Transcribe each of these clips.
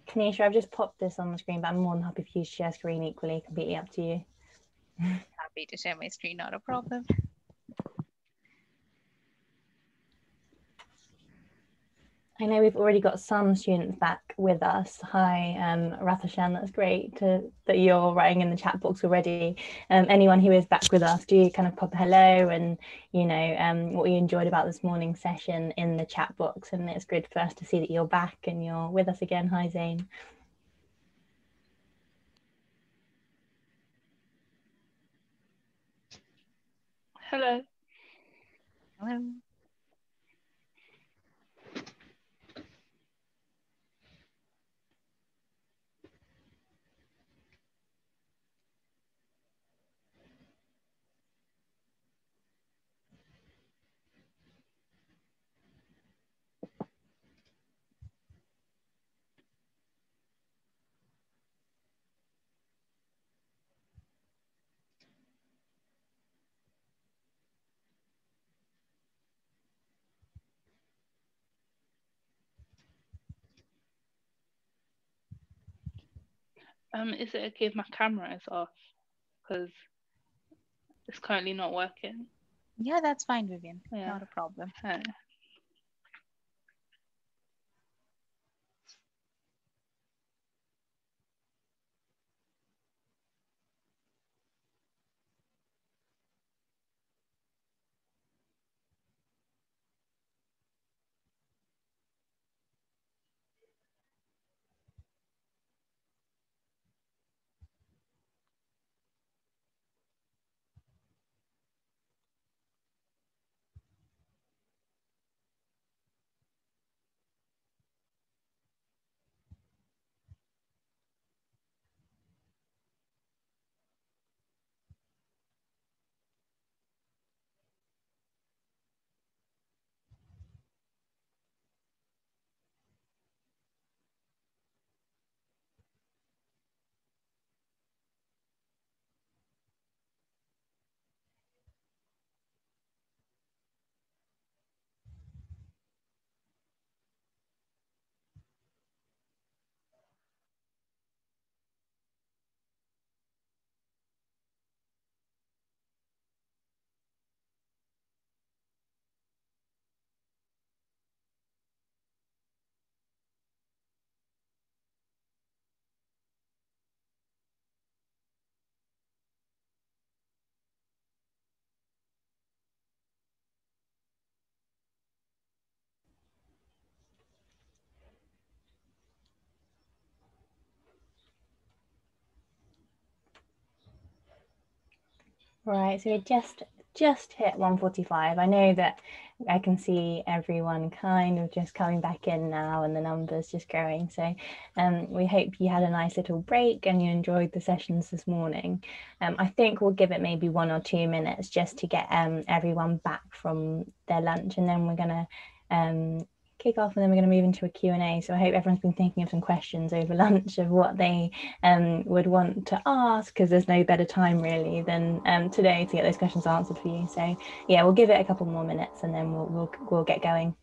Kanisha, I've just popped this on the screen, but I'm more than happy for you to share screen equally, completely up to you. Happy to share my screen, not a problem. I know we've already got some students back with us. Hi, Rathashan, that's great that you're writing in the chat box already. Anyone who is back with us, do kind of pop a hello and, what you enjoyed about this morning's session in the chat box. And it's good for us to see that you're back and you're with us again. Hi, Zane. Hello. Hello. Is it okay if my camera is off? Because it's currently not working. Yeah, that's fine, Vivian. Yeah. Not a problem. Right, so we just hit 1:45. I know that I can see everyone kind of just coming back in now and the numbers just growing. So we hope you had a nice little break and you enjoyed the sessions this morning. I think we'll give it maybe 1 or 2 minutes just to get everyone back from their lunch, and then we're going to kick off, and then we're going to move into a Q&A. So I hope everyone's been thinking of some questions over lunch of what they would want to ask, because there's no better time really than today to get those questions answered for you. So yeah, we'll give it a couple more minutes and then we'll get going.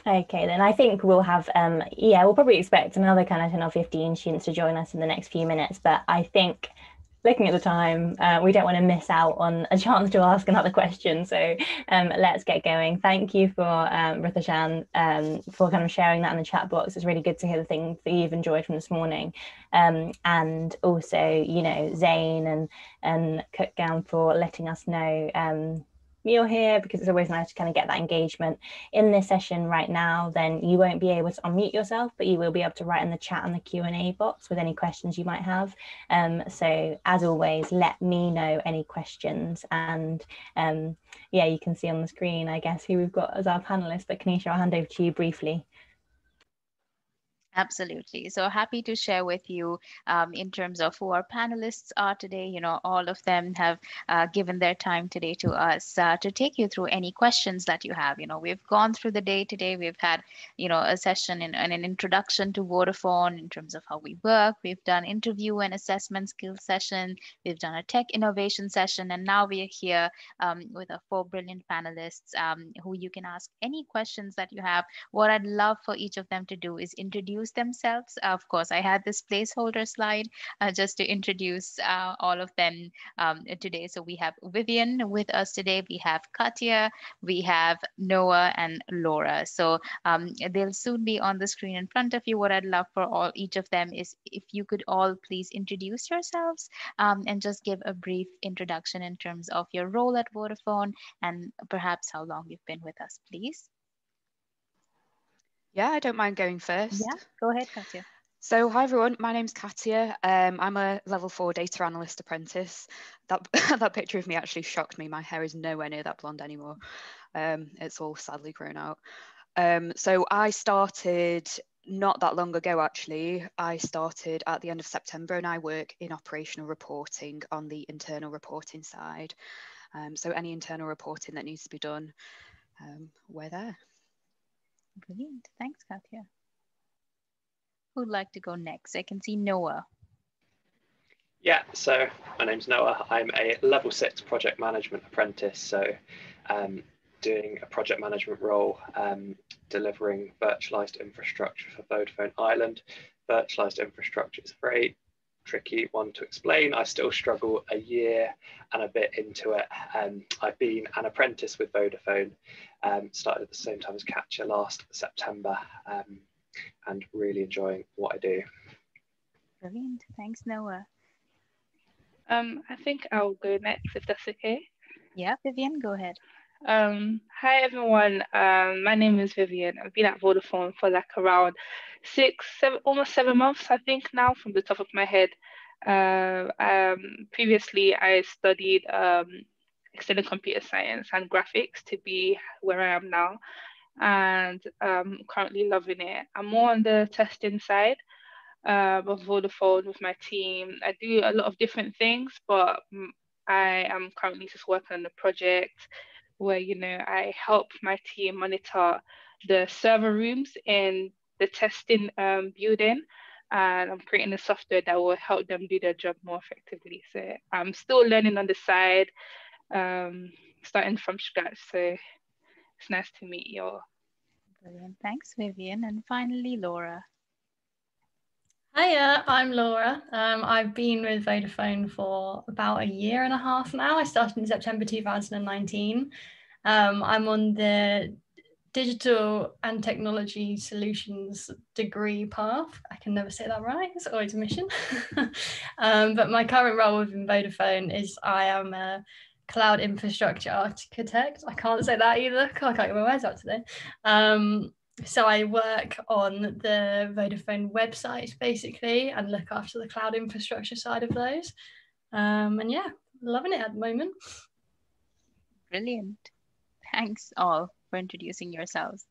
Okay, then I think we'll have, we'll probably expect another kind of 10 or 15 students to join us in the next few minutes, but I think looking at the time, we don't want to miss out on a chance to ask another question. So let's get going. Thank you for Ritashan for kind of sharing that in the chat box. It's really good to hear the things that you've enjoyed from this morning. And also, you know, Zane and Cookgown for letting us know you're here, because it's always nice to kind of get that engagement in this session right now. Then you won't be able to unmute yourself, but you will be able to write in the chat and the Q&A box with any questions you might have. So as always, let me know any questions, and yeah, you can see on the screen, I guess, who we've got as our panelists. But Kanisha, I'll hand over to you briefly. Absolutely. So happy to share with you in terms of who our panelists are today. You know, all of them have given their time today to us to take you through any questions that you have. You know, we've gone through the day today. We've had, you know, a session and an introduction to Vodafone in terms of how we work. We've done interview and assessment skills session. We've done a tech innovation session. And now we are here with our 4 brilliant panelists who you can ask any questions that you have. What I'd love for each of them to do is introduce themselves. Of course, I had this placeholder slide just to introduce all of them today. So we have Vivian with us today. We have Katya, we have Noah, and Laura. So they'll soon be on the screen in front of you. What I'd love for each of them is if you could all please introduce yourselves and just give a brief introduction in terms of your role at Vodafone and perhaps how long you've been with us, please. Yeah, I don't mind going first. Yeah, go ahead, Katya. So hi everyone, my name's Katya. I'm a level 4 data analyst apprentice. That picture of me actually shocked me. My hair is nowhere near that blonde anymore. It's all sadly grown out. So I started not that long ago actually. I started at the end of September and I work in operational reporting on the internal reporting side. So any internal reporting that needs to be done, we're there. Brilliant. Thanks, Katya. Who'd like to go next? I can see Noah. Yeah, so my name's Noah. I'm a level 6 project management apprentice. So doing a project management role, delivering virtualized infrastructure for Vodafone Ireland. Virtualized infrastructure is a very tricky one to explain. I still struggle a year and a bit into it. I've been an apprentice with Vodafone, started at the same time as Katya last September, and really enjoying what I do. Brilliant. Thanks, Noah. I think I'll go next if that's okay. Yeah, Vivian, go ahead. Hi everyone. My name is Vivian. I've been at Vodafone for like around 6, 7, almost 7 months, I think now, from the top of my head. Previously, I studied extended computer science and graphics to be where I am now, and currently loving it. I'm more on the testing side of Vodafone with my team. I do a lot of different things, but I am currently just working on a project where, you know, I help my team monitor the server rooms in the testing building, and I'm creating a software that will help them do their job more effectively. So I'm still learning on the side, starting from scratch. So it's nice to meet you all. Brilliant. Thanks, Vivian. And finally, Laura. Hiya, I'm Laura. I've been with Vodafone for about a year and a half now. I started in September 2019. I'm on the Digital and Technology Solutions degree path. I can never say that right, it's always a mission. But my current role within Vodafone is I am a cloud infrastructure architect. I can't say that either, I can't get my words out today. So I work on the Vodafone website basically and look after the cloud infrastructure side of those. And yeah, loving it at the moment. Brilliant. Thanks all for introducing yourselves.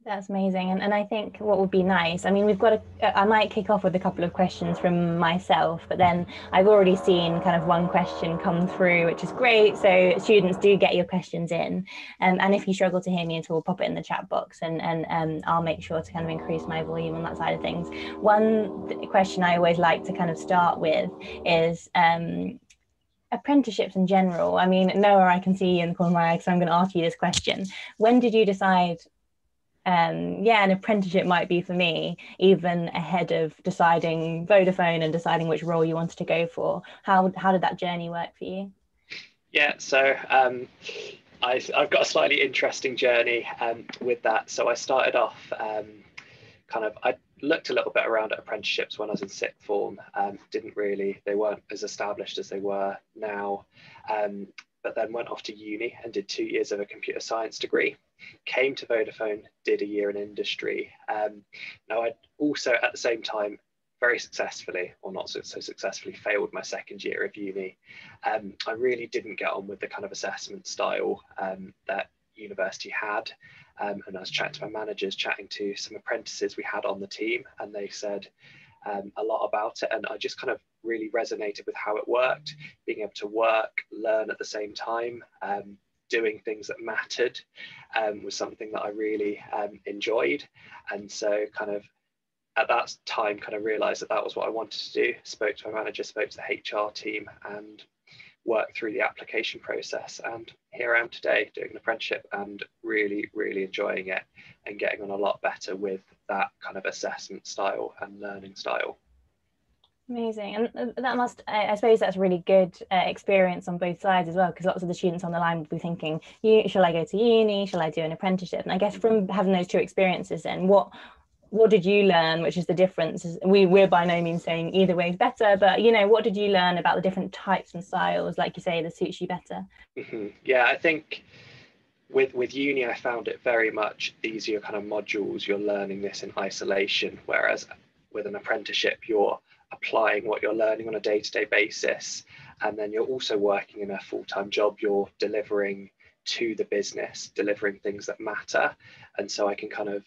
That's amazing. And I think what would be nice, I mean, we've got I might kick off with a couple of questions from myself, but then I've already seen kind of one question come through, which is great. So students, do get your questions in. And if you struggle to hear me at all, pop it in the chat box and I'll make sure to kind of increase my volume on that side of things. One question I always like to kind of start with is apprenticeships in general. I mean, Noah, I can see you in the corner of my eye, so I'm going to ask you this question. When did you decide an apprenticeship might be for me, even ahead of deciding Vodafone and deciding which role you wanted to go for. How did that journey work for you? Yeah, so I've got a slightly interesting journey with that. So I started off I looked a little bit around at apprenticeships when I was in sixth form. They weren't as established as they were now. But then went off to uni and did 2 years of a computer science degree. Came to Vodafone, did a year in industry. Now I'd also at the same time very successfully, or not so successfully, failed my second year of uni. I really didn't get on with the kind of assessment style that university had. And I was chatting to my managers, chatting to some apprentices we had on the team, and they said a lot about it. And I just kind of really resonated with how it worked, being able to work, learn at the same time, doing things that mattered was something that I really enjoyed. And so kind of at that time kind of realized that was what I wanted to do. Spoke to my manager, spoke to the HR team, and worked through the application process. And here I am today doing an apprenticeship and really, really enjoying it and getting on a lot better with that kind of assessment style and learning style. Amazing. And that I suppose that's a really good experience on both sides as well, because lots of the students on the line will be thinking, shall I go to uni? Shall I do an apprenticeship? And I guess from having those two experiences, then what did you learn, which is the difference? We're by no means saying either way is better, but what did you learn about the different types and styles, like you say, that suits you better? Mm-hmm. Yeah, I think with uni, I found it very much these are your kind of modules. You're learning this in isolation, whereas with an apprenticeship, you're applying what you're learning on a day-to-day basis, and then you're also working in a full-time job. You're delivering to the business, delivering things that matter. And so I can kind of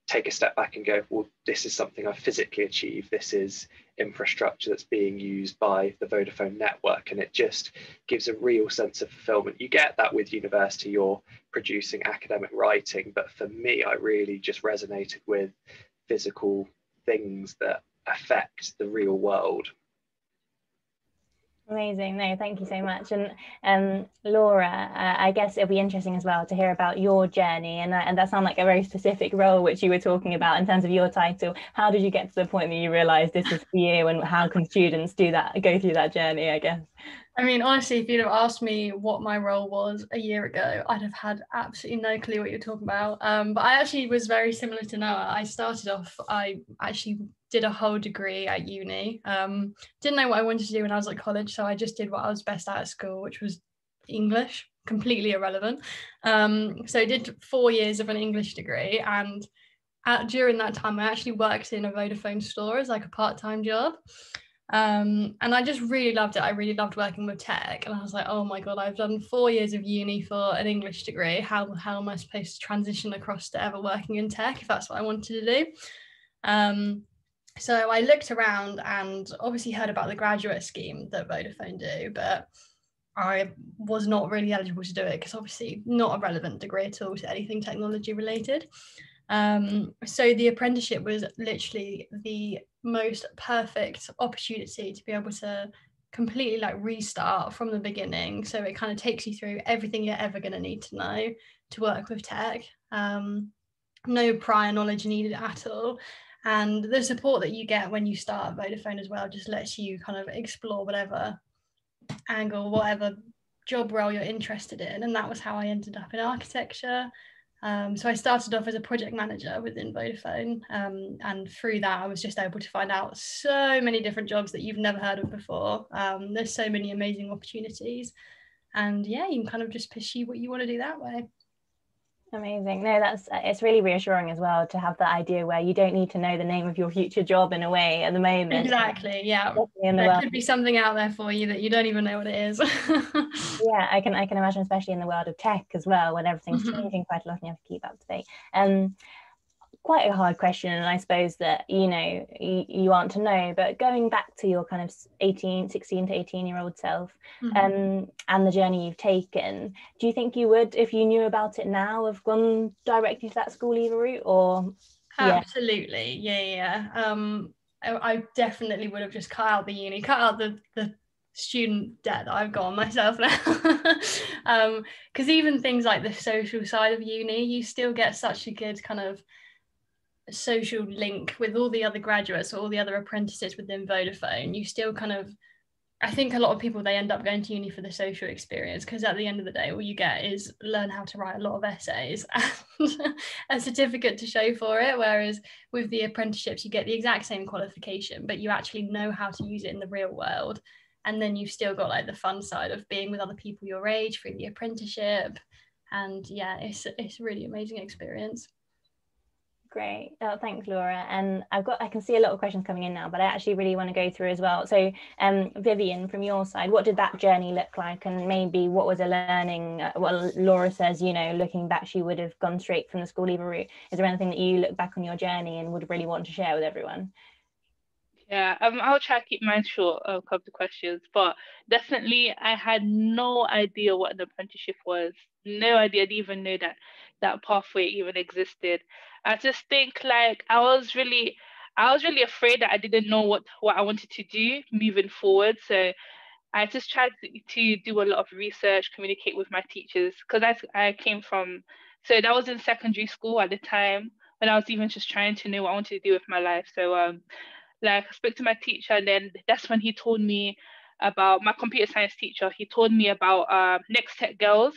take a step back and go, well, this is something I've physically achieved. This is infrastructure that's being used by the Vodafone network, and it just gives a real sense of fulfillment. You get that with university, you're producing academic writing, but for me, I really just resonated with physical things that affect the real world. Amazing. No, thank you so much. And Laura, I guess it'll be interesting as well to hear about your journey, and that sounds like a very specific role which you were talking about in terms of your title. How did you get to the point that you realized this was for you, and how can students go through that journey, I guess? I mean, honestly, if you'd have asked me what my role was a year ago, I'd have had absolutely no clue what you're talking about. But I actually was very similar to Noah. I actually did a whole degree at uni. Didn't know what I wanted to do when I was at college, so I just did what I was best at school, which was English, completely irrelevant. So I did 4 years of an English degree, and during that time, I actually worked in a Vodafone store as like a part-time job. And I just really loved it. I really loved working with tech, and I was like, oh my god, I've done 4 years of uni for an English degree. How am I supposed to transition across to ever working in tech if that's what I wanted to do? So I looked around and obviously heard about the graduate scheme that Vodafone do, but I was not really eligible to do it because obviously not a relevant degree at all to anything technology related. So the apprenticeship was literally the most perfect opportunity to be able to completely like restart from the beginning. So it kind of takes you through everything you're ever going to need to know to work with tech. No prior knowledge needed at all. And the support that you get when you start Vodafone as well just lets you kind of explore whatever angle, whatever job role you're interested in. And that was how I ended up in architecture. So I started off as a project manager within Vodafone, and through that I was just able to find out so many different jobs that you've never heard of before. There's so many amazing opportunities, and yeah, you can kind of just pursue what you want to do that way. Amazing. No, it's really reassuring as well to have that idea where you don't need to know the name of your future job in a way at the moment. Exactly. Yeah. There could be something out there for you that you don't even know what it is. Yeah, I can imagine, especially in the world of tech as well, when everything's changing quite a lot and you have to keep up to date. Quite a hard question, and I suppose that you aren't to know, but going back to your kind of 16 to 18-year-old self, and the journey you've taken, do you think you would, if you knew about it now, have gone directly to that school leaver route? Or Absolutely, yeah. I definitely would have just cut out the uni, cut out the student debt that I've got on myself now. Because even things like the social side of uni, you still get such a good kind of social link with all the other graduates or all the other apprentices within Vodafone. You still kind of, I think a lot of people, they end up going to uni for the social experience, because at the end of the day all you get is learn how to write a lot of essays and a certificate to show for it, whereas with the apprenticeships you get the exact same qualification but you actually know how to use it in the real world. And then you've still got like the fun side of being with other people your age through the apprenticeship. And yeah, it's a really amazing experience. Great. Oh, thanks, Laura. And I can see a lot of questions coming in now, but I actually really want to go through as well. So Vivian, from your side, what did that journey look like? And maybe what was a learning, well, Laura says, you know, looking back, she would have gone straight from the school leaver route. Is there anything that you look back on your journey and would really want to share with everyone? Yeah, I'll try to keep mine short, a couple of questions, but definitely I had no idea what an apprenticeship was. No idea. I didn't even know that that pathway even existed. I just think like I was really afraid that I didn't know what I wanted to do moving forward. So I just tried to do a lot of research, communicate with my teachers, because I came from, so that was in secondary school at the time when I was even just trying to know what I wanted to do with my life. So like I spoke to my teacher, and then that's when he told me about my computer science teacher. He told me about Next Tech Girls,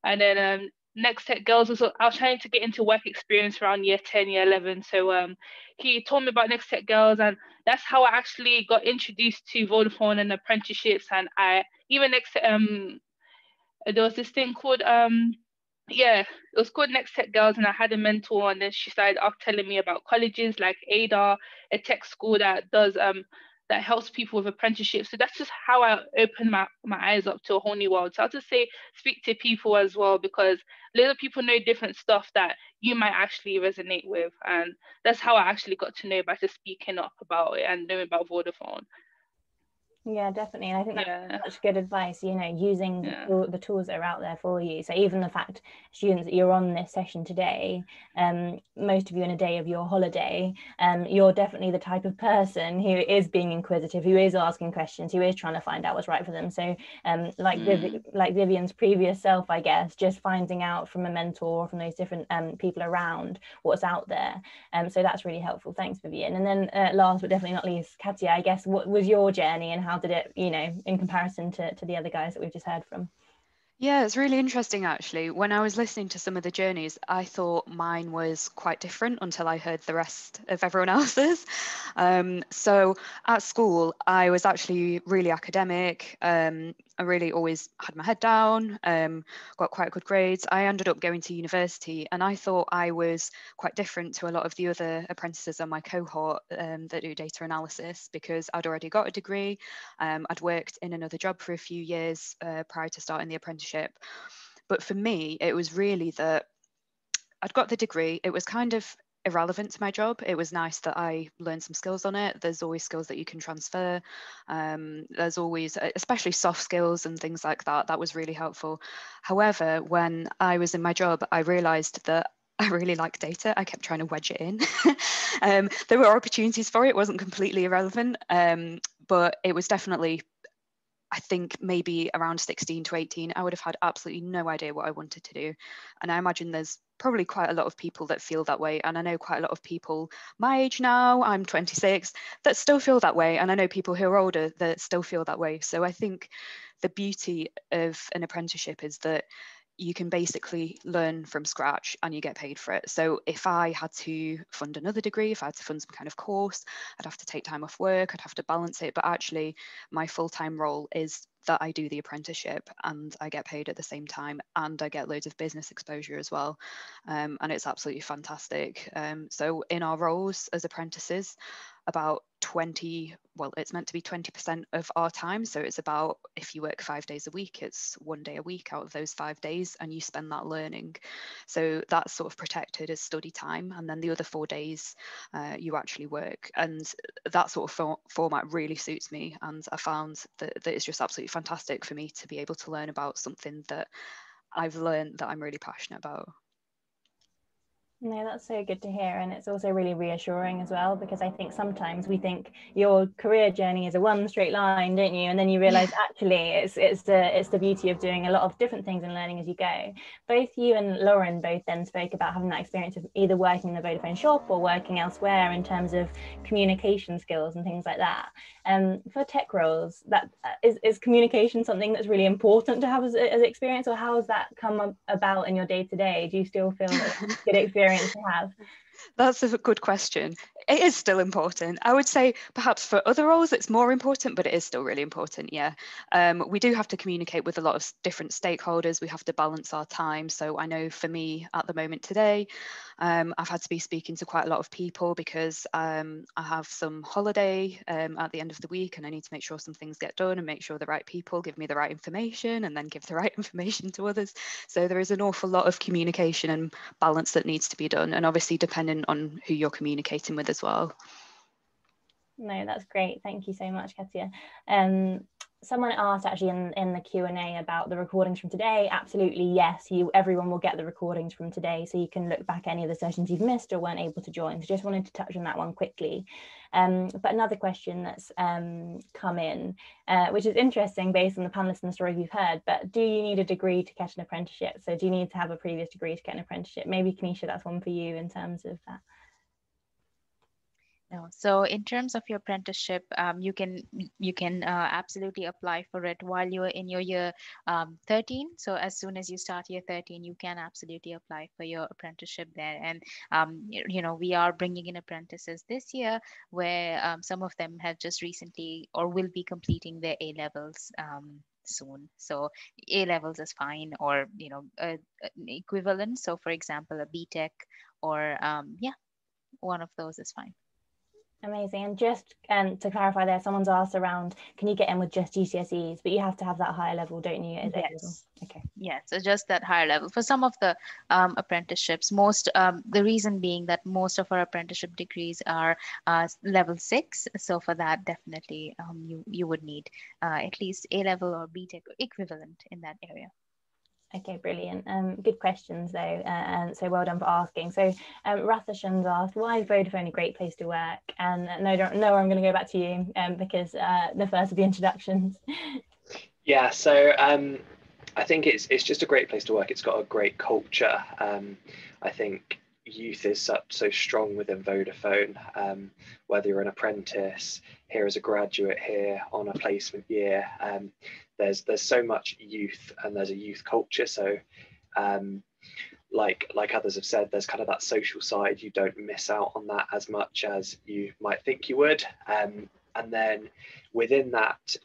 and then Next Tech Girls was, I was trying to get into work experience around year 10, year 11. So he told me about Next Tech Girls, and that's how I actually got introduced to Vodafone and apprenticeships. And I even there was this thing called yeah, it was called Next Tech Girls, and I had a mentor, and then she started off telling me about colleges like Ada, a tech school that does that helps people with apprenticeships. So that's just how I opened my eyes up to a whole new world. So I'll just say speak to people as well, because little people know different stuff that you might actually resonate with, and that's how I actually got to know by just speaking up about it and knowing about Vodafone. Yeah, definitely. And I think that's such good advice, you know, using the tools that are out there for you. So even the fact, students, that you're on this session today, most of you in a day of your holiday, you're definitely the type of person who is being inquisitive, who is asking questions, who is trying to find out what's right for them. So like Vivian's previous self, I guess, just finding out from a mentor or from those different people around what's out there. So that's really helpful. Thanks, Vivian. And then last but definitely not least, Katia, I guess, what was your journey and how did it, you know, in comparison to the other guys that we've just heard from? Yeah, it's really interesting actually. When I was listening to some of the journeys, I thought mine was quite different until I heard the rest of everyone else's. So at school, I was actually really academic. I really always had my head down, got quite good grades. I ended up going to university, and I thought I was quite different to a lot of the other apprentices on my cohort that do data analysis, because I'd already got a degree. I'd worked in another job for a few years prior to starting the apprenticeship. But for me, it was really that I'd got the degree. It was kind of irrelevant to my job. It was nice that I learned some skills on it. There's always skills that you can transfer. There's always, especially soft skills and things like that. That was really helpful. However, when I was in my job, I realized that I really like data. I kept trying to wedge it in. There were opportunities for it. It wasn't completely irrelevant, but it was definitely, I think maybe around 16 to 18, I would have had absolutely no idea what I wanted to do. And I imagine there's probably quite a lot of people that feel that way. And I know quite a lot of people my age now, I'm 26, that still feel that way. And I know people who are older that still feel that way. So I think the beauty of an apprenticeship is that you can basically learn from scratch and you get paid for it. So if I had to fund another degree, if I had to fund some kind of course, I'd have to take time off work, I'd have to balance it. But actually, my full-time role is that I do the apprenticeship and I get paid at the same time, and I get loads of business exposure as well. And it's absolutely fantastic. So in our roles as apprentices, about 20, well, it's meant to be 20% of our time. So it's about, if you work 5 days a week, it's 1 day a week out of those 5 days, and you spend that learning. So that's sort of protected as study time. And then the other 4 days you actually work. And that sort of format really suits me. And I found that it's just absolutely fantastic for me to be able to learn about something that I've learned that I'm really passionate about. No, that's so good to hear. And it's also really reassuring as well, because I think sometimes we think your career journey is a one straight line, don't you? And then you realize actually it's the beauty of doing a lot of different things and learning as you go. Both you and Lauren both then spoke about having that experience of either working in the Vodafone shop or working elsewhere in terms of communication skills and things like that. For tech roles, that is communication something that's really important to have as experience, or how has that come about in your day to day? Do you still feel that it's good experience to have? That's a good question. It is still important. I would say perhaps for other roles it's more important, but it is still really important, yeah. We do have to communicate with a lot of different stakeholders. We have to balance our time. So I know for me at the moment today, I've had to be speaking to quite a lot of people because I have some holiday at the end of the week, and I need to make sure some things get done and make sure the right people give me the right information and then give the right information to others. So there is an awful lot of communication and balance that needs to be done, and obviously depending on who you're communicating with as well. No, that's great. Thank you so much, Katia. Someone asked actually in the Q&A about the recordings from today. Absolutely, yes. Everyone will get the recordings from today, so you can look back at any of the sessions you've missed or weren't able to join. So just wanted to touch on that one quickly. But another question that's come in, which is interesting based on the panelists and the stories we've heard, but do you need a degree to get an apprenticeship? So do you need to have a previous degree to get an apprenticeship? Maybe Kanisha, that's one for you in terms of that. No. So in terms of your apprenticeship, you can absolutely apply for it while you're in your year 13. So as soon as you start year 13, you can absolutely apply for your apprenticeship there. And we are bringing in apprentices this year, where some of them have just recently or will be completing their A levels soon. So A levels is fine, or an equivalent. So for example, a BTech or one of those is fine. Amazing. And just to clarify there, someone's asked around, can you get in with just GCSEs, but you have to have that higher level, don't you? Yes. Okay. Yeah, so just that higher level. For some of the apprenticeships, the reason being that most of our apprenticeship degrees are level 6. So for that, definitely you would need at least A level or BTech equivalent in that area. Okay, brilliant. Good questions though, and so well done for asking. So Rathashan's asked, why is Vodafone a great place to work? And no, I'm going to go back to you because the first of the introductions. Yeah, so I think it's just a great place to work. It's got a great culture. I think youth is so strong within Vodafone, whether you're an apprentice, here as a graduate, here on a placement year. There's so much youth, and there's a youth culture. So like others have said, there's kind of that social side. You don't miss out on that as much as you might think you would. And then within that,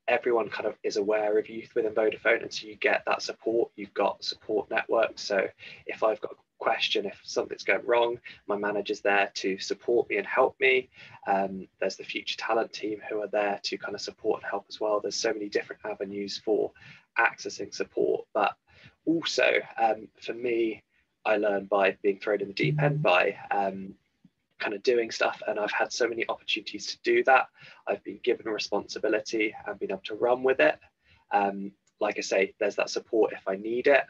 everyone kind of is aware of youth within Vodafone, and so you get that support. You've got support networks. So if I've got a question, if something's going wrong, my manager's there to support me and help me. There's the future talent team who are there to kind of support and help as well. There's so many different avenues for accessing support, but also for me, I learned by being thrown in the deep end, by kind of doing stuff, and I've had so many opportunities to do that. I've been given a responsibility and been able to run with it. Like I say, there's that support if I need it,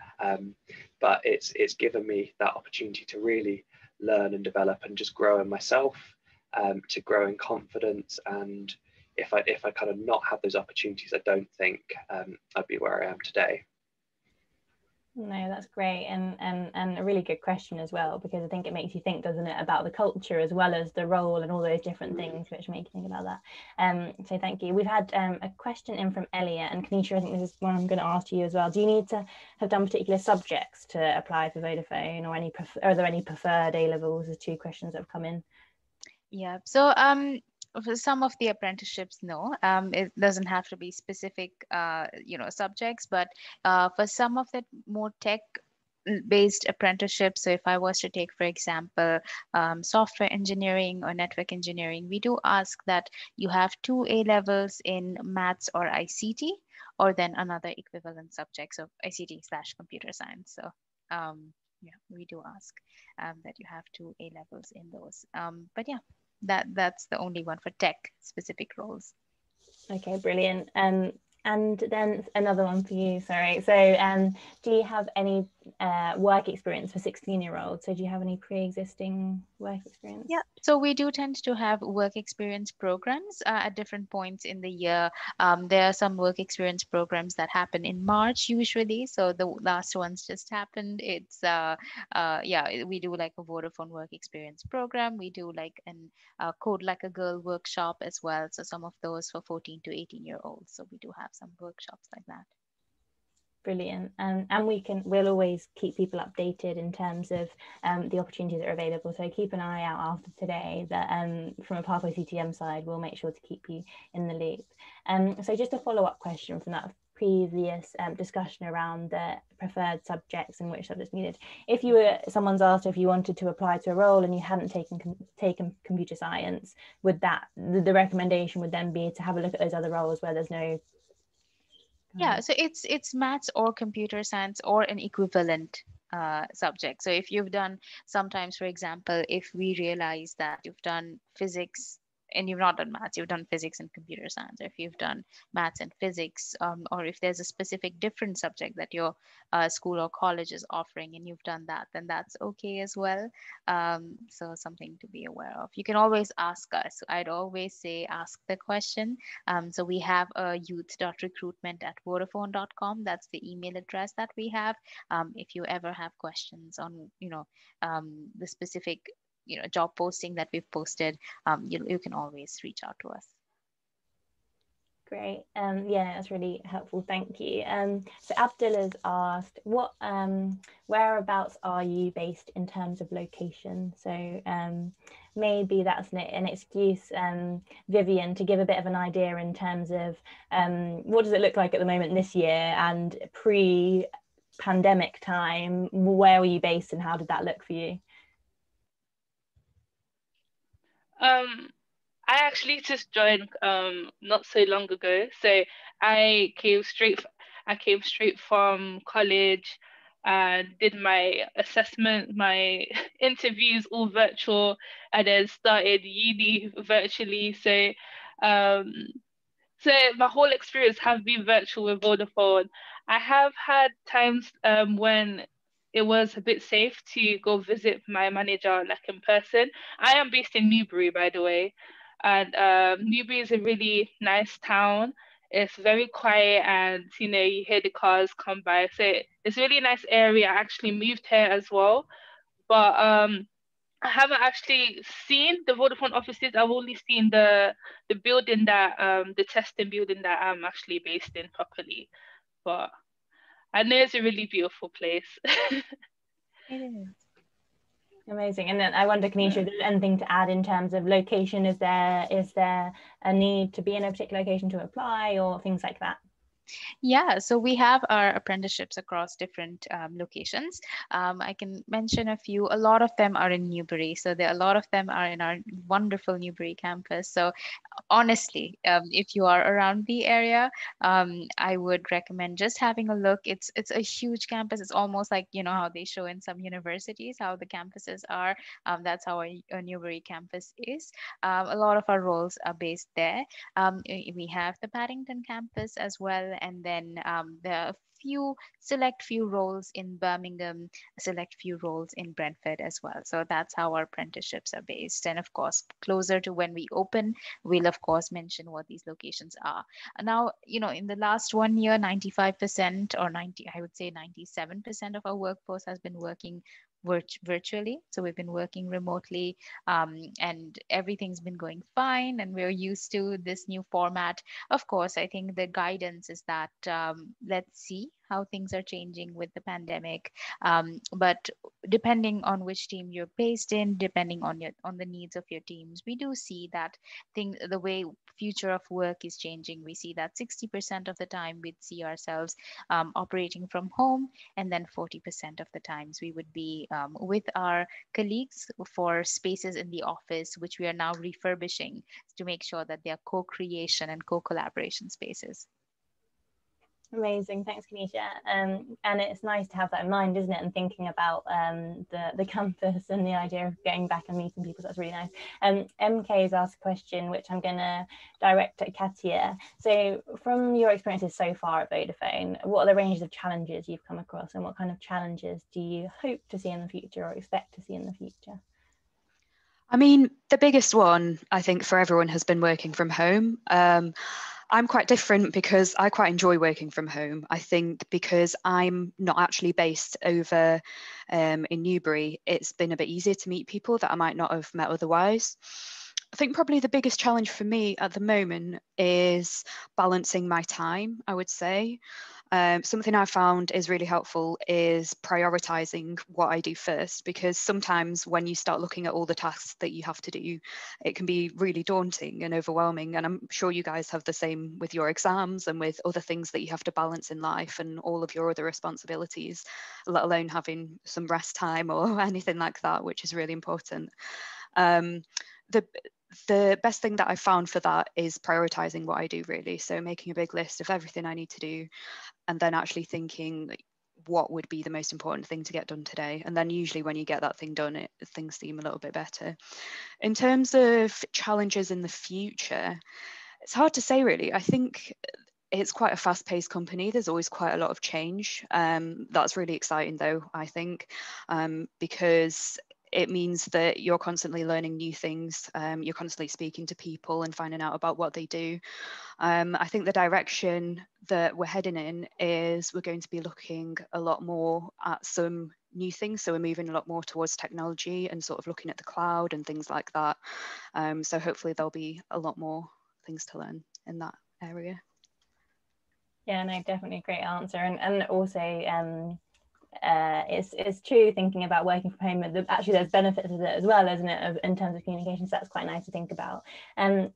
but it's given me that opportunity to really learn and develop and just grow in myself, to grow in confidence. And if I kind of not have those opportunities, I don't think I'd be where I am today. No, that's great, and a really good question as well, because I think it makes you think, doesn't it, about the culture as well as the role and all those different things which make you think about that. So thank you. We've had a question in from Elliot, and Kanisha, I think this is one I'm going to ask you as well. Do you need to have done particular subjects to apply for Vodafone, or are there any preferred A levels? There's 2 questions that have come in. Yeah, so for some of the apprenticeships, no, it doesn't have to be specific, subjects, but for some of the more tech-based apprenticeships, so if I was to take, for example, software engineering or network engineering, we do ask that you have 2 A levels in maths or ICT, or then another equivalent subject, so ICT/computer science. So yeah, we do ask that you have 2 A levels in those. But yeah, that's the only one for tech specific roles. Okay, brilliant. And then another one for you, sorry. So do you have any work experience for 16-year-olds. So do you have any pre-existing work experience? Yeah, so we do tend to have work experience programs at different points in the year. There are some work experience programs that happen in March usually. So the last ones just happened. It's yeah, we do like a Vodafone work experience program. We do like an Code Like a Girl workshop as well. So some of those for 14 to 18-year-olds. So we do have some workshops like that. Brilliant. And we'll always keep people updated in terms of the opportunities that are available. So keep an eye out after today that from a Pathway CTM side, we'll make sure to keep you in the loop. So just a follow-up question from that previous discussion around the preferred subjects and which subjects needed. If someone's asked if you wanted to apply to a role and you hadn't taken computer science, would the recommendation would then be to have a look at those other roles where there's no Yeah, so it's maths or computer science or an equivalent subject. So if you've done, sometimes, for example, if we realize that you've done physics and you've not done maths, you've done physics and computer science, or if you've done maths and physics, or if there's a specific different subject that your school or college is offering and you've done that, then that's okay as well. So something to be aware of. You can always ask us. I'd always say ask the question. So we have a youth.recruitment@vodafone.com. That's the email address that we have. If you ever have questions on, the specific, job posting that we've posted, you can always reach out to us. Great. Yeah, that's really helpful. Thank you. So Abdullah's asked, what whereabouts are you based in terms of location? So maybe that's an excuse, Vivian, to give a bit of an idea in terms of what does it look like at the moment this year and pre-pandemic time? Where were you based and how did that look for you? I actually just joined not so long ago, so I came straight from college and did my assessment, my interviews all virtual, and then started uni virtually. So my whole experience have been virtual with Vodafone. I have had times when it was a bit safe to go visit my manager like in person. I am based in Newbury, by the way, and Newbury is a really nice town. It's very quiet, and you hear the cars come by. So it's a really nice area. I actually moved here as well, but I haven't actually seen the Vodafone offices. I've only seen the building that the testing building that I'm actually based in properly. But I know it's a really beautiful place. It is. Amazing. And then I wonder, Kanisha, is there anything to add in terms of location? Is there a need to be in a particular location to apply or things like that? Yeah, so we have our apprenticeships across different locations. I can mention a few. A lot of them are in Newbury, so a lot of them are in our wonderful Newbury campus. So honestly, if you are around the area, I would recommend just having a look. It's a huge campus. It's almost like how they show in some universities how the campuses are. That's how a Newbury campus is. A lot of our roles are based there. We have the Paddington campus as well, and then there are select few roles in Birmingham, select few roles in Brentford as well. So that's how our apprenticeships are based. And of course, closer to when we open, we'll of course mention what these locations are. Now, in the last 1 year, 95% or 90, I would say 97% of our workforce has been working virtually. So we've been working remotely, and everything's been going fine, and we're used to this new format. Of course, I think the guidance is that let's see how things are changing with the pandemic. But depending on which team you're based in, depending on the needs of your teams, we do see that the way future of work is changing. We see that 60% of the time we'd see ourselves operating from home, and then 40% of the times we would be with our colleagues for spaces in the office, which we are now refurbishing to make sure that they are co-creation and co-collaboration spaces. Amazing, thanks, Kanisha. And it's nice to have that in mind, isn't it? And thinking about the campus and the idea of getting back and meeting people. That's really nice. MK has asked a question which I'm going to direct at Katia. So, from your experiences so far at Vodafone, what are the ranges of challenges you've come across, and what kind of challenges do you hope to see in the future or expect to see in the future? I mean, the biggest one, I think, for everyone has been working from home. I'm quite different because I quite enjoy working from home. I think because I'm not actually based over in Newbury, it's been a bit easier to meet people that I might not have met otherwise. I think probably the biggest challenge for me at the moment is balancing my time, I would say. Something I found is really helpful is prioritizing what I do first, because sometimes when you start looking at all the tasks that you have to do, it can be really daunting and overwhelming. And I'm sure you guys have the same with your exams and with other things that you have to balance in life and all of your other responsibilities, let alone having some rest time or anything like that, which is really important. The best thing that I found for that is prioritizing what I do, really. So making a big list of everything I need to do, and then actually thinking what would be the most important thing to get done today. And then usually when you get that thing done, things seem a little bit better. In terms of challenges in the future, it's hard to say, really. I think it's quite a fast-paced company. There's always quite a lot of change. That's really exciting, though, I think, because it means that you're constantly learning new things. You're constantly speaking to people and finding out about what they do. I think the direction that we're heading in is we're going to be looking a lot more at some new things. So we're moving a lot more towards technology and sort of looking at the cloud and things like that. So hopefully there'll be a lot more things to learn in that area. Yeah, no, definitely a great answer. And also, it's true, thinking about working from home, actually there's benefits of it as well, isn't it, in terms of communication. So that's quite nice to think about.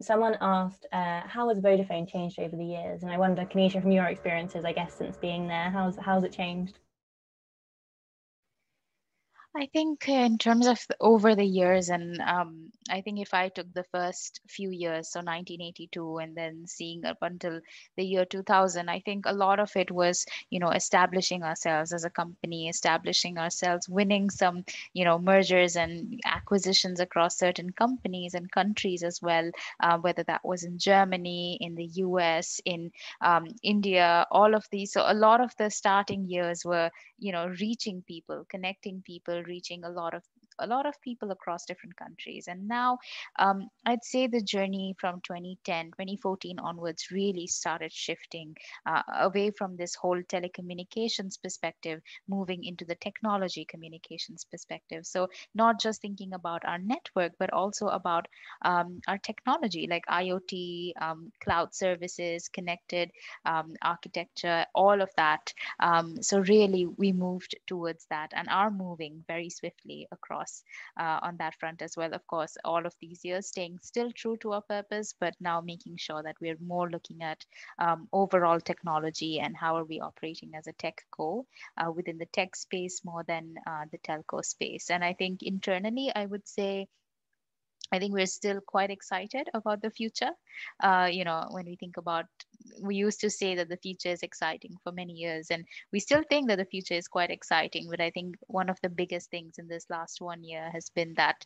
Someone asked, how has Vodafone changed over the years? And I wonder, Kanisha, from your experiences, I guess, since being there, how's it changed? I think in terms of over the years, and I think if I took the first few years, so 1982, and then seeing up until the year 2000, I think a lot of it was, establishing ourselves as a company, establishing ourselves, winning some, mergers and acquisitions across certain companies and countries as well, whether that was in Germany, in the US, in India, all of these. So a lot of the starting years were, reaching people, connecting people, reaching a lot of people across different countries. And now I'd say the journey from 2014 onwards really started shifting away from this whole telecommunications perspective, moving into the technology communications perspective. So not just thinking about our network, but also about our technology like IoT, cloud services, connected architecture, all of that. So really we moved towards that and are moving very swiftly across on that front as well. Of course, all of these years staying still true to our purpose, but now making sure that we're more looking at overall technology and how are we operating as a tech co within the tech space more than the telco space. And I think internally, I would say, I think we're still quite excited about the future. When we think about, we used to say that the future is exciting for many years, and we still think that the future is quite exciting. But I think one of the biggest things in this last 1 year has been that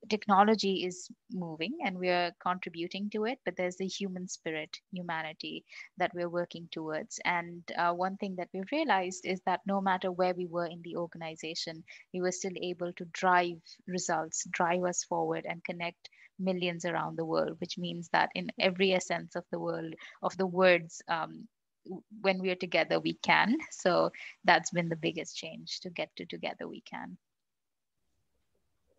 technology is moving and we are contributing to it, but there's the human spirit, humanity that we're working towards. And one thing that we've realized is that no matter where we were in the organization, we were still able to drive results, drive us forward, and connect millions around the world, which means that in every essence of the world, of the words, when we are together, we can. So that's been the biggest change, to get to together we can.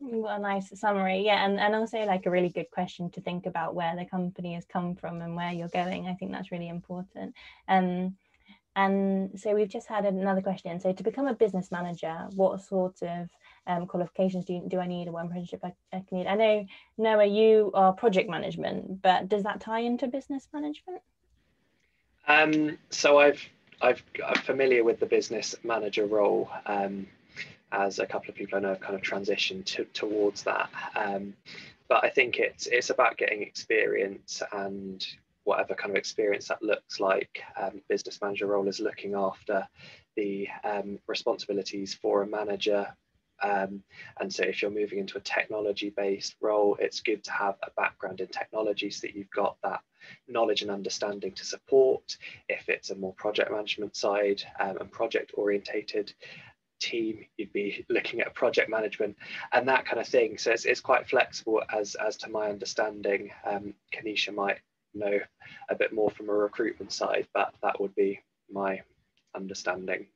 What a nice summary. Yeah, and also like a really good question to think about where the company has come from and where you're going. I think that's really important. And so we've just had another question. So to become a business manager, what sort of qualifications do I need, or what apprenticeship I need? I know, Noah, you are project management, but does that tie into business management? So I'm familiar with the business manager role. As a couple of people I know have kind of transitioned towards that. But I think it's about getting experience and whatever kind of experience that looks like. Business manager role is looking after the responsibilities for a manager. And so if you're moving into a technology-based role, it's good to have a background in technology so that you've got that knowledge and understanding to support. If it's a more project management side and project orientated team, you'd be looking at project management and that kind of thing. So it's quite flexible as to my understanding. Kanisha might know a bit more from a recruitment side, but that would be my understanding.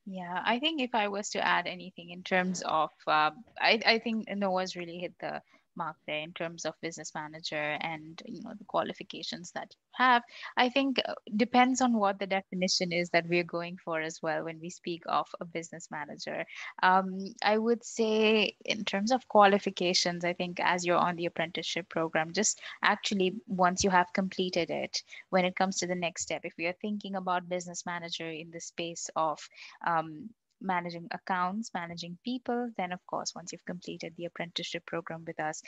Yeah, I think if I was to add anything in terms of, I think Noah's really hit the mark there in terms of business manager and the qualifications that you have. I think depends on what the definition is that we're going for as well when we speak of a business manager. I would say in terms of qualifications, I think as you're on the apprenticeship program, just actually once you have completed it, when it comes to the next step, if we are thinking about business manager in the space of managing accounts, managing people, then of course, once you've completed the apprenticeship program with us,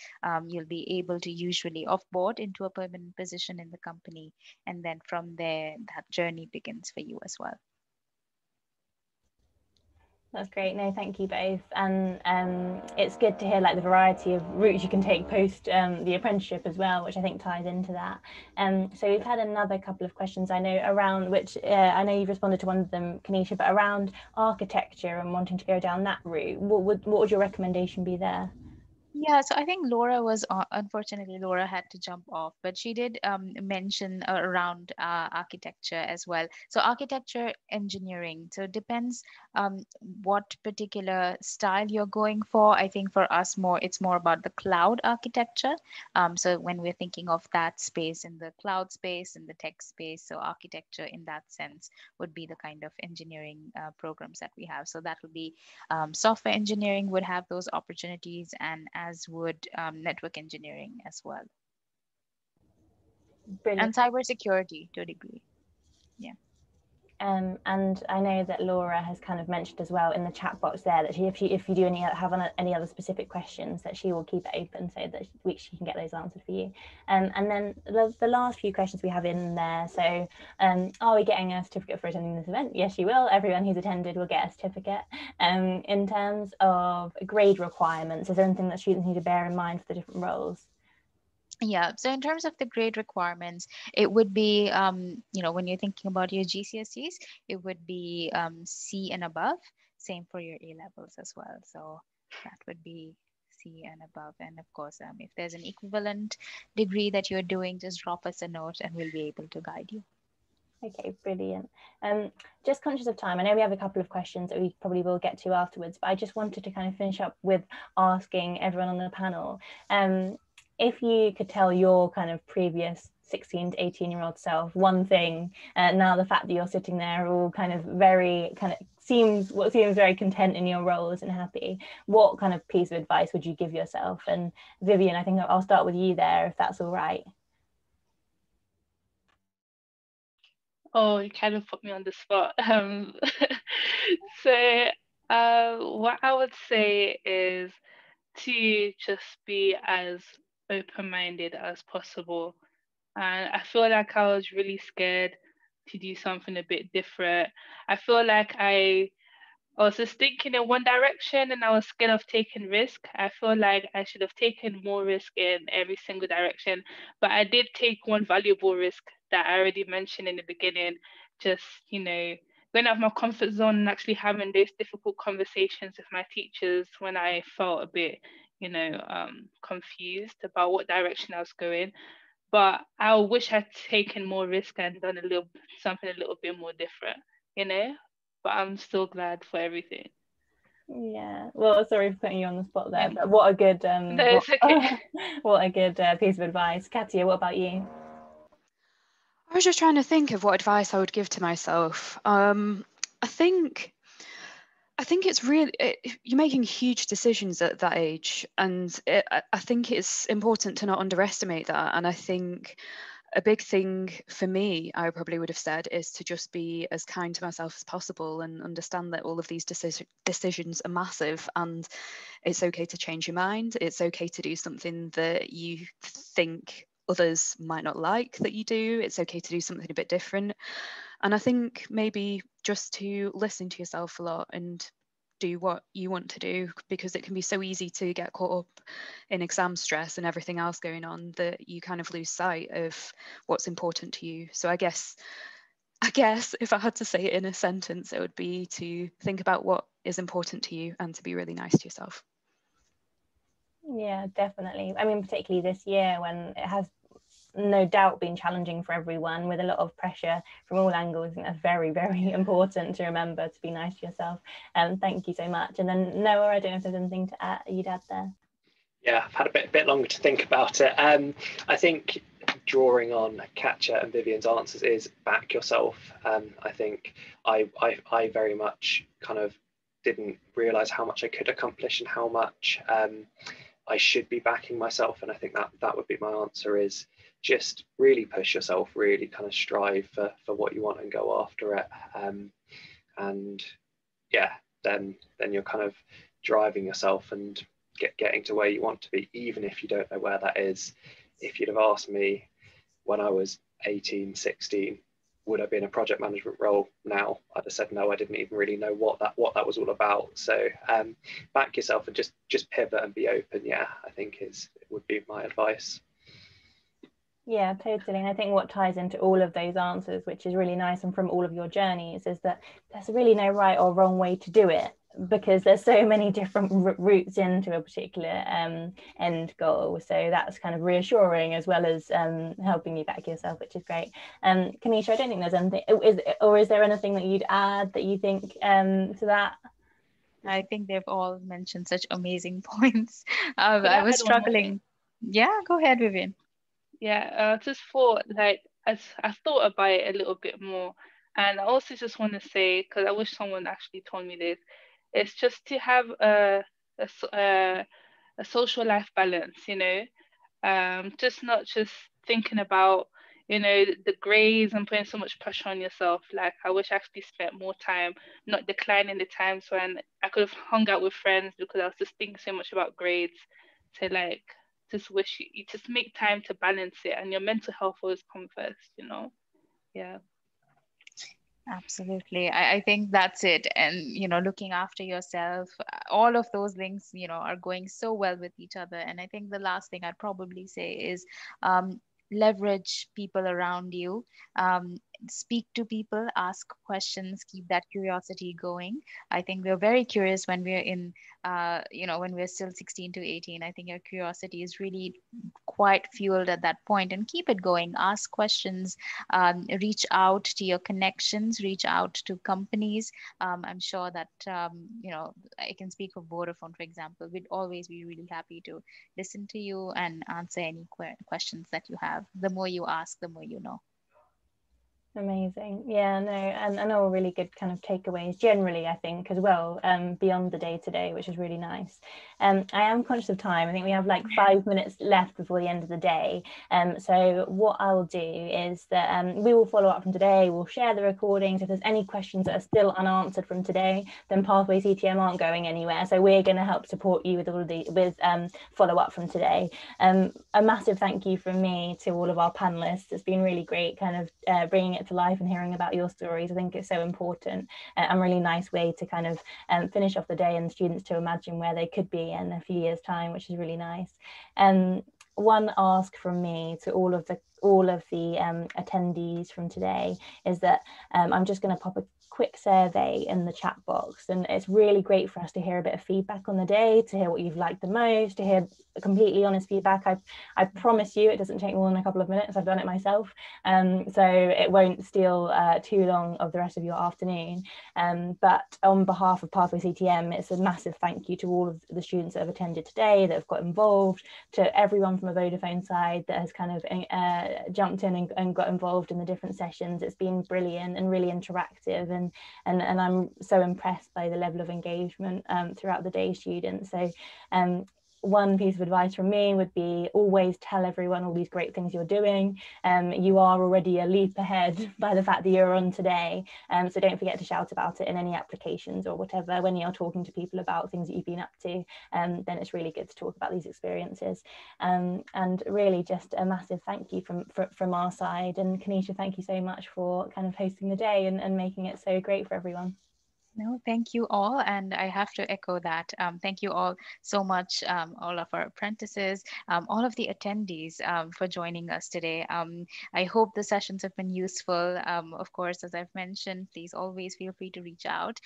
you'll be able to usually offboard into a permanent position in the company. And then from there, that journey begins for you as well. That's great. No, thank you both. And it's good to hear like the variety of routes you can take post the apprenticeship as well, which I think ties into that. So we've had another couple of questions I know around which I know you've responded to one of them, Kanisha, but around architecture and wanting to go down that route. What would your recommendation be there? Yeah, so I think Laura was, unfortunately, Laura had to jump off, but she did mention around architecture as well. So architecture, engineering, so it depends what particular style you're going for. I think for us it's more about the cloud architecture. So when we're thinking of that space in the cloud space, in the tech space, so architecture in that sense would be the kind of engineering programs that we have. So that would be software engineering would have those opportunities, and as would network engineering as well. Brilliant. And cybersecurity to a degree. Yeah. And I know that Laura has kind of mentioned as well in the chat box there that if you do have any other specific questions, that she will keep it open so that she can get those answered for you. And then the last few questions we have in there. So are we getting a certificate for attending this event? Yes, you will. Everyone who's attended will get a certificate. In terms of grade requirements, is there anything that students need to bear in mind for the different roles? Yeah, so in terms of the grade requirements, it would be, when you're thinking about your GCSEs, it would be C and above. Same for your A levels as well. So that would be C and above. And of course, if there's an equivalent degree that you're doing, just drop us a note and we'll be able to guide you. Okay, brilliant. Just conscious of time, I know we have a couple of questions that we probably will get to afterwards, but I just wanted to kind of finish up with asking everyone on the panel, if you could tell your kind of previous 16 to 18-year-old self one thing, now the fact that you're sitting there all kind of very seems very content in your roles and happy, what kind of piece of advice would you give yourself? And Vivian, I think I'll start with you there, if that's all right. Oh, you kind of put me on the spot. So what I would say is to just be as open-minded as possible. And I feel like I was really scared to do something a bit different. I feel like I was just thinking in one direction and I was scared of taking risk. I feel like I should have taken more risk in every single direction, but I did take one valuable risk that I already mentioned in the beginning, just, going out of my comfort zone and actually having those difficult conversations with my teachers when I felt a bit, confused about what direction I was going. But I wish I'd taken more risk and done something a little bit more different, but I'm still glad for everything. Yeah, well, sorry for putting you on the spot there, but what a good No, it's okay. what a good piece of advice. Katia, what about you? I was just trying to think of what advice I would give to myself. I think it's really, you're making huge decisions at that age, and I think it's important to not underestimate that. And I think a big thing for me, I probably would have said, is to just be as kind to myself as possible and understand that all of these decisions are massive, and it's okay to change your mind. It's okay to do something that you think others might not like that you do. It's okay to do something a bit different. And I think maybe just to listen to yourself a lot and do what you want to do, because it can be so easy to get caught up in exam stress and everything else going on that you kind of lose sight of what's important to you. So I guess if I had to say it in a sentence, it would be to think about what is important to you and to be really nice to yourself. Yeah, definitely. I mean, particularly this year when it has no doubt been challenging for everyone with a lot of pressure from all angles. I think that's very, very important to remember, to be nice to yourself. Thank you so much. And then Noah, I don't know if there's anything to add, you'd add there. Yeah, I've had a bit longer to think about it. I think drawing on Katja and Vivian's answers is back yourself. I think I very much kind of didn't realise how much I could accomplish and how much I should be backing myself. And I think that would be my answer, is just really push yourself, really kind of strive for what you want and go after it. And yeah, then you're kind of driving yourself and getting to where you want to be, even if you don't know where that is. If you'd have asked me when I was 18, 16, would I be in a project management role now? I'd have said no. I didn't even really know what that was all about. So back yourself and just pivot and be open. Yeah, I think it would be my advice. Yeah, totally. And I think what ties into all of those answers, which is really nice, and from all of your journeys, is that there's really no right or wrong way to do it, because there's so many different routes into a particular end goal. So that's kind of reassuring, as well as helping you back yourself, which is great. Kanisha, I don't think there's anything, is there anything that you'd add that you think to that? I think they've all mentioned such amazing points. I was struggling. Yeah, go ahead, Vivian. Yeah, just thought, like, as I thought about it a little bit more, and I also just want to say, because I wish someone actually told me this, it's just to have a social life balance, just not just thinking about, the grades and putting so much pressure on yourself. Like, I wish I actually spent more time not declining the times when I could have hung out with friends, because I was just thinking so much about grades. So, like, just wish you just make time to balance it, and your mental health always comes first, Yeah. Absolutely. I think that's it. And, looking after yourself, all of those links, are going so well with each other. And I think the last thing I'd probably say is leverage people around you. Speak to people, ask questions, keep that curiosity going. I think we're very curious when we're in, when we're still 16 to 18. I think your curiosity is really quite fueled at that point, and keep it going. Ask questions, reach out to your connections, reach out to companies. I'm sure that, I can speak of Vodafone, for example. We'd always be really happy to listen to you and answer any questions that you have. The more you ask, the more you know. Amazing. Yeah, no, and all really good kind of takeaways generally, I think, as well, beyond the day-to-day, which is really nice. I am conscious of time. I think we have like 5 minutes left before the end of the day. So what I'll do is that we will follow up from today. We'll share the recordings. If there's any questions that are still unanswered from today, then Pathways ETM aren't going anywhere. So we're going to help support you with all of the follow up from today. A massive thank you from me to all of our panelists. It's been really great kind of bringing it to life and hearing about your stories. I think it's so important, and really nice way to kind of finish off the day and students to imagine where they could be in a few years' time, which is really nice. One ask from me to all of the attendees from today is that I'm just going to pop a quick survey in the chat box, and it's really great for us to hear a bit of feedback on the day, to hear what you've liked the most, to hear completely honest feedback. I promise you it doesn't take more than a couple of minutes. I've done it myself, so it won't steal too long of the rest of your afternoon, but on behalf of Pathways ETM, it's a massive thank you to all of the students that have attended today, that have got involved, to everyone from a Vodafone side that has kind of jumped in and got involved in the different sessions. It's been brilliant and really interactive, and I'm so impressed by the level of engagement throughout the day, students. So one piece of advice from me would be always tell everyone all these great things you're doing. You are already a leap ahead by the fact that you're on today. So don't forget to shout about it in any applications or whatever when you're talking to people about things that you've been up to. Then it's really good to talk about these experiences. And really just a massive thank you from our side. And Kanisha, thank you so much for kind of hosting the day and making it so great for everyone. No, thank you all. And I have to echo that. Thank you all so much, all of our apprentices, all of the attendees for joining us today. I hope the sessions have been useful. Of course, as I've mentioned, please always feel free to reach out.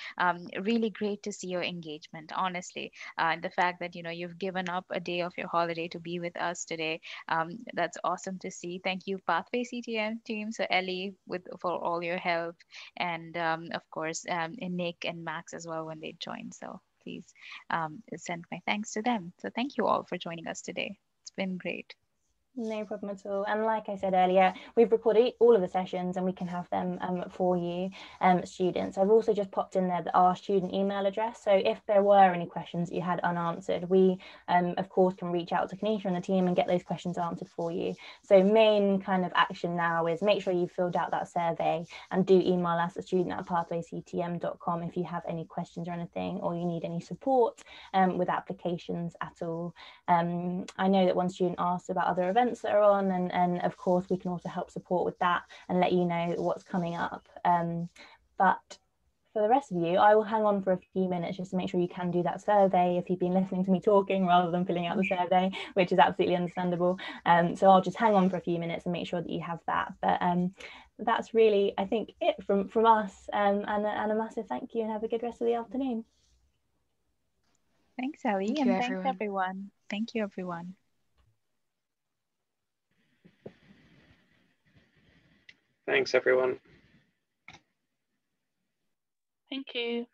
Really great to see your engagement, honestly. And the fact that, you've given up a day of your holiday to be with us today. That's awesome to see. Thank you, Pathway CTM team. So Ellie, for all your help. And of course, Nick and Max as well when they join. So please send my thanks to them. So thank you all for joining us today. It's been great. No problem at all. And like I said earlier, we've recorded all of the sessions and we can have them for you, students. I've also just popped in there our student email address. So if there were any questions that you had unanswered, we, of course, can reach out to Kanisha and the team and get those questions answered for you. So main kind of action now is make sure you've filled out that survey and do email us at student@pathwayctm.com if you have any questions or anything, or you need any support with applications at all. I know that one student asked about other events that are on, and of course we can also help support with that and let you know what's coming up. But for the rest of you, I will hang on for a few minutes just to make sure you can do that survey if you've been listening to me talking rather than filling out the survey, which is absolutely understandable. So I'll just hang on for a few minutes and make sure that you have that. But that's really, I think, it from us, and a massive thank you, and have a good rest of the afternoon. Thanks, Ellie, Thank and you, thanks everyone. everyone. Thank you, everyone. Thanks, everyone. Thank you.